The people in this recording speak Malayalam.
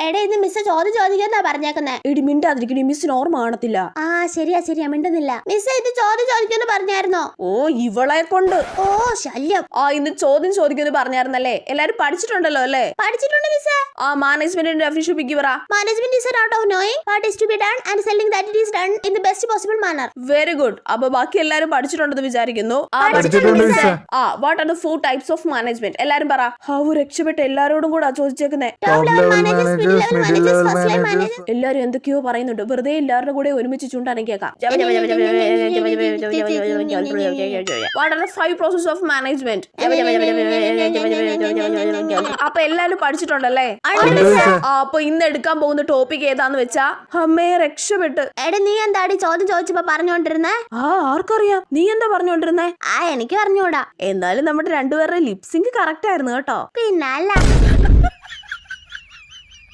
എടാ ഇത് മിസ് ചോദ്യം ചോദിക്കാന്നാ പറഞ്ഞേക്കുന്നേ. എടി മിണ്ടാതിരിക്കടി, മിസ്സിന് ഓർമ്മ കാണത്തില്ല. ആ ശരിയാ മിണ്ടുന്നില്ല. മിസ് ഇത് ചോദ്യം ചോദിക്കുമെന്ന് പറഞ്ഞായിരുന്നോ? ഓ ഇവളെ കൊണ്ട് ഓ ശല്യം. ഇന്ന് ചോദ്യം ചോദിക്കുമെന്ന് പറഞ്ഞായിരുന്നല്ലേ? എല്ലാരും പഠിച്ചിട്ടുണ്ടല്ലോ അല്ലേ? പഠിച്ചിട്ടുണ്ട് മിസ്. മാനേജ്മെന്റിന്റെ ഡെഫിനിഷൻ പിക്ക് പറ. Management is an art of knowing what is to be done and selling that it is done in the best possible manner. Very good. അപ്പൊ ബാക്കി എല്ലാരും പഠിച്ചിട്ടുണ്ടെന്ന് വിചാരിക്കുന്നു. What are the 4 types of management? എല്ലാരും പറ. രക്ഷപ്പെട്ട് എല്ലാരോടും കൂടെ ചോദിച്ചേക്കുന്നേ. എല്ലാരും എന്തൊക്കെയോ പറയുന്നുണ്ട്. വെറുതെ എല്ലാവരുടെ കൂടെ ഒരുമിച്ച് ചൂണ്ടാനേക്കാം. What are the 5 process of management? അപ്പൊ എല്ലാരും പഠിച്ചിട്ടുണ്ടല്ലേ? അപ്പൊ ഇന്ന് എടുക്കാൻ പോകുന്ന ടോപ്പിക് ഏതാന്ന് വെച്ചാ അമ്മയെ രക്ഷപ്പെട്ട്. എടാ നീ എന്താടി ചോദ്യം ചോദിച്ചപ്പോ പറഞ്ഞോണ്ടിരുന്നേ? ആർക്കറിയാം, നീ എന്താ പറഞ്ഞോണ്ടിരുന്നേ? എനിക്ക് പറഞ്ഞൂടാ. എന്നാലും നമ്മുടെ രണ്ടുപേരുടെ ലിപ്സിങ്ക് കറക്റ്റ് ആയിരുന്നു കേട്ടോ. പിന്നല്ല.